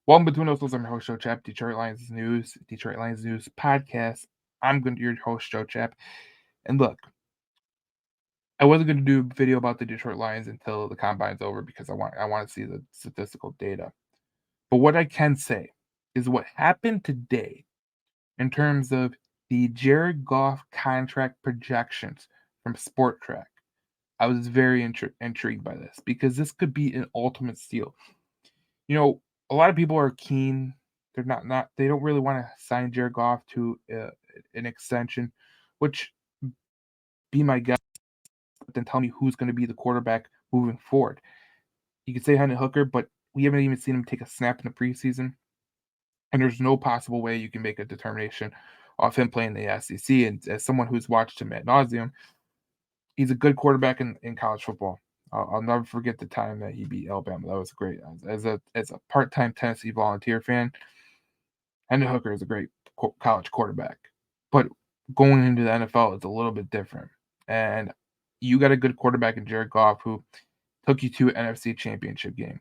Welcome between those. I'm your host, Joe Chap, Detroit Lions News podcast. I'm going to be your host, Joe Chap. And look, I wasn't going to do a video about the Detroit Lions until the combine's over because I want to see the statistical data. But what I can say is what happened today in terms of the Jared Goff contract projections from Sport Track. I was very intrigued by this because this could be an ultimate steal. You know, a lot of people are keen. They're not. They don't really want to sign Jared Goff to an extension, which be my guess. But then tell me who's going to be the quarterback moving forward. You could say Hendon Hooker, but we haven't even seen him take a snap in the preseason, and there's no possible way you can make a determination off him playing the SEC. And as someone who's watched him ad nauseum, he's a good quarterback in college football. I'll never forget the time that he beat Alabama. That was great. As a part-time Tennessee Volunteer fan, Hendon Hooker is a great college quarterback, but going into the NFL is a little bit different. And you got a good quarterback in Jared Goff who took you to an NFC Championship game.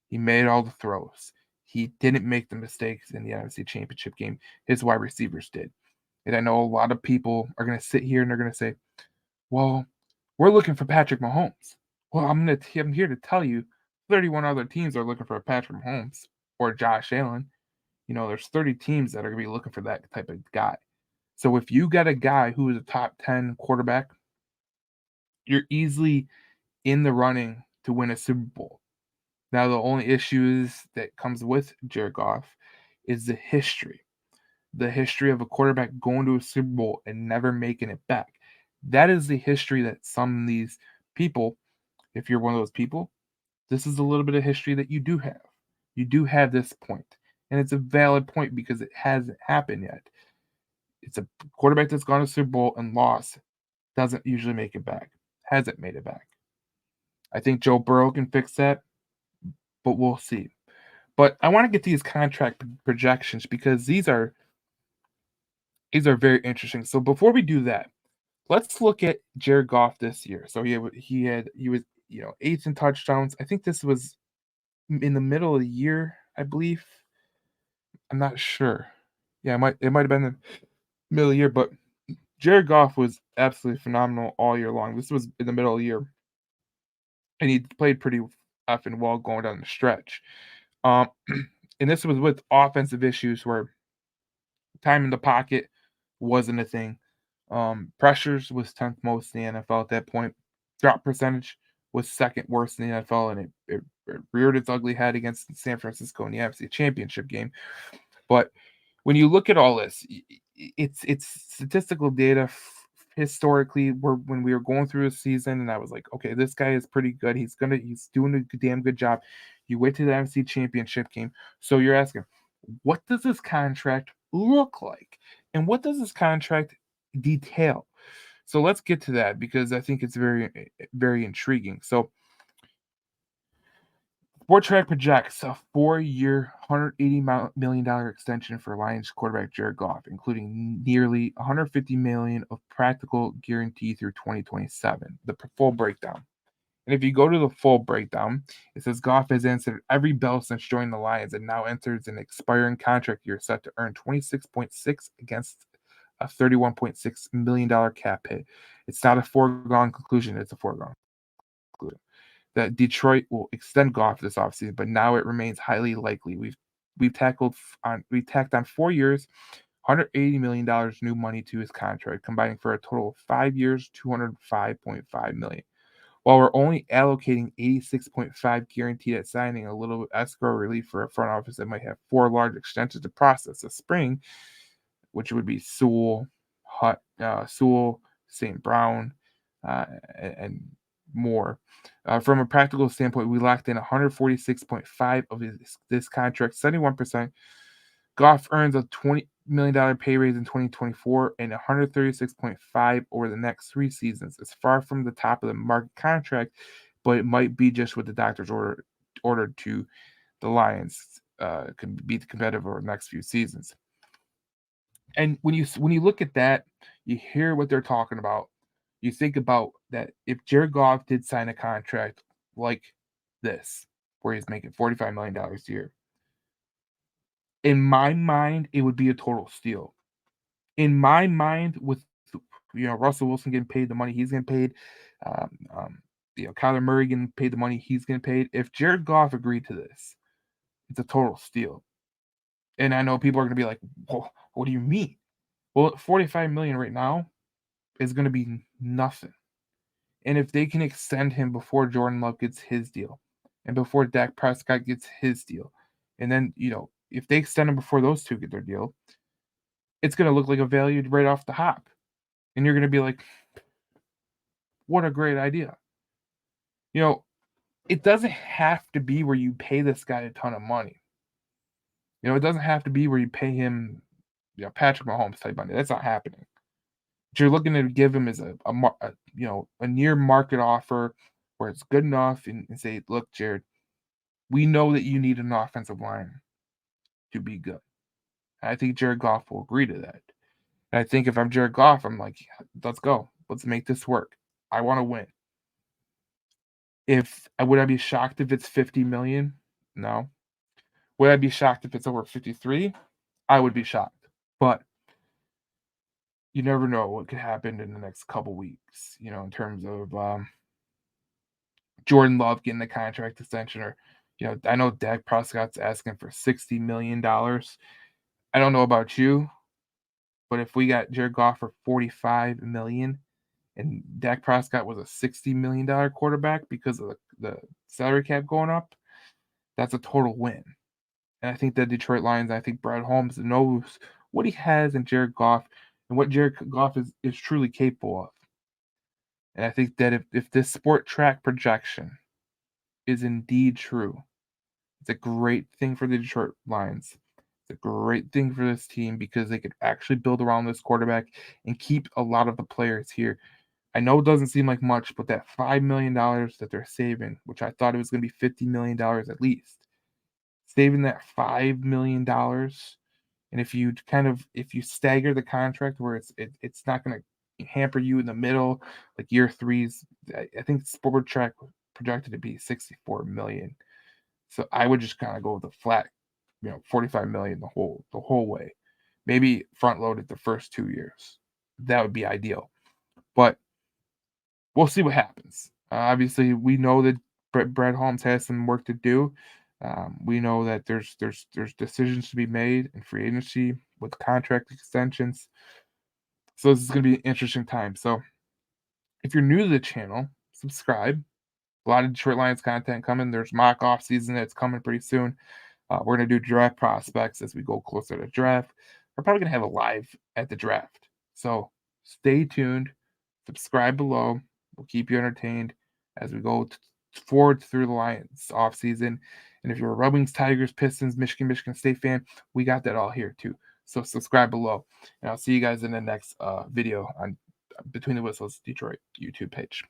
He made all the throws. He didn't make the mistakes in the NFC Championship game. His wide receivers did. And I know a lot of people are going to sit here and they're going to say, "Well, we're looking for Patrick Mahomes." Well, I'm here to tell you, 31 other teams are looking for Patrick Mahomes or Josh Allen. There's 30 teams that are going to be looking for that type of guy. So if you got a guy who is a top 10 quarterback, you're easily in the running to win a Super Bowl. Now, the only issues that comes with Jared Goff is the history of a quarterback going to a Super Bowl and never making it back. That is the history that some of these people, if you're one of those people, this is a little bit of history that you do have. You do have this point, and it's a valid point because it hasn't happened yet. It's a quarterback that's gone to Super Bowl and lost, doesn't usually make it back, hasn't made it back. I think Joe Burrow can fix that, but we'll see. But I want to get these contract projections because these are very interesting. So before we do that, let's look at Jared Goff this year. So he was eighth in touchdowns. I think this was in the middle of the year, I believe. I'm not sure. Yeah, it might have been the middle of the year, but Jared Goff was absolutely phenomenal all year long. This was in the middle of the year, and he played pretty effing well going down the stretch. Um, and this was with offensive issues where time in the pocket wasn't a thing. Pressures was 10th most in the NFL at that point. Drop percentage was second worst in the NFL, and it reared its ugly head against San Francisco in the NFC Championship game. But when you look at all this, it's statistical data historically. When we were going through a season, and I was like, okay, this guy is pretty good. He's doing a damn good job. You wait to the NFC Championship game, so you're asking, what does this contract look like, and what does this contract detail? So let's get to that because I think it's very intriguing. So Track projects a 4-year, $180 million extension for Lions quarterback Jared Goff, including nearly $150 million of practical guarantee through 2027. The full breakdown. And if you go to the full breakdown, it says Goff has answered every bell since joining the Lions and now enters an expiring contract year set to earn 26.6 against a $31.6 million cap hit. It's not a foregone conclusion, it's a foregone conclusion that Detroit will extend Goff this offseason, but now it remains highly likely. We tacked on 4 years, $180 million new money to his contract, combining for a total of 5 years, $205.5 million. While we're only allocating 86.5 guaranteed at signing, a little escrow relief for a front office that might have 4 large extensions to process this spring, which would be Sewell, St. Brown, and more. From a practical standpoint, we locked in 146.5 of this contract, 71%. Goff earns a $20 million pay raise in 2024 and 136.5 over the next 3 seasons. It's far from the top of the market contract, but it might be just what the doctors ordered to the Lions can be competitive over the next few seasons. And when you look at that, you hear what they're talking about. You think about that if Jared Goff did sign a contract like this, where he's making $45 million a year, In my mind, it would be a total steal. In my mind, with Russell Wilson getting paid the money he's getting paid, um, um, Kyler Murray getting paid the money he's getting paid. If Jared Goff agreed to this, it's a total steal. And I know people are going to be like, "Well, what do you mean?" Well, 45 million right now is going to be nothing. And if they can extend him before Jordan Love gets his deal, and before Dak Prescott gets his deal, and then if they extend him before those two get their deal, it's going to look like a value right off the hop, and you're going to be like, "What a great idea!" You know, it doesn't have to be where you pay this guy a ton of money. It doesn't have to be where you pay him, Patrick Mahomes type money. That's not happening. What you're looking to give him is a near market offer where it's good enough, and say, look, Jared, we know that you need an offensive line to be good. And I think Jared Goff will agree to that. And I think if I'm Jared Goff, I'm like, yeah, let's go. Let's make this work. I want to win. If would I be shocked if it's 50 million? No. Would I be shocked if it's over 53? I would be shocked. But you never know what could happen in the next couple weeks, in terms of Jordan Love getting the contract extension, or I know Dak Prescott's asking for $60 million. I don't know about you, but if we got Jared Goff for 45 million and Dak Prescott was a $60 million quarterback because of the salary cap going up, that's a total win. And I think the Detroit Lions, I think Brad Holmes knows what he has in Jared Goff and what Jared Goff is truly capable of. And I think that if this sport track projection is indeed true, it's a great thing for the Detroit Lions. It's a great thing for this team because they could actually build around this quarterback and keep a lot of the players here. I know it doesn't seem like much, but that $5 million that they're saving, which I thought it was going to be $50 million at least, saving that $5 million, and if you stagger the contract where it's not going to hamper you in the middle, like year threes, I think Sport Track projected to be 64 million. So I would just kind of go with the flat, 45 million the whole way. Maybe front loaded the first 2 years. That would be ideal. But we'll see what happens. Obviously, we know that Brett Holmes has some work to do. We know that there's decisions to be made in free agency with contract extensions. So this is going to be an interesting time. So if you're new to the channel, subscribe. A lot of Detroit Lions content coming. There's mock off season that's coming pretty soon. We're going to do draft prospects as we go closer to draft. We're probably going to have a live at the draft. So stay tuned. Subscribe below. We'll keep you entertained as we go forward through the Lions off season. And if you're a Red Wings, Tigers, Pistons, Michigan State fan, we got that all here too. So subscribe below. And I'll see you guys in the next video on Between the Whistles Detroit YouTube page.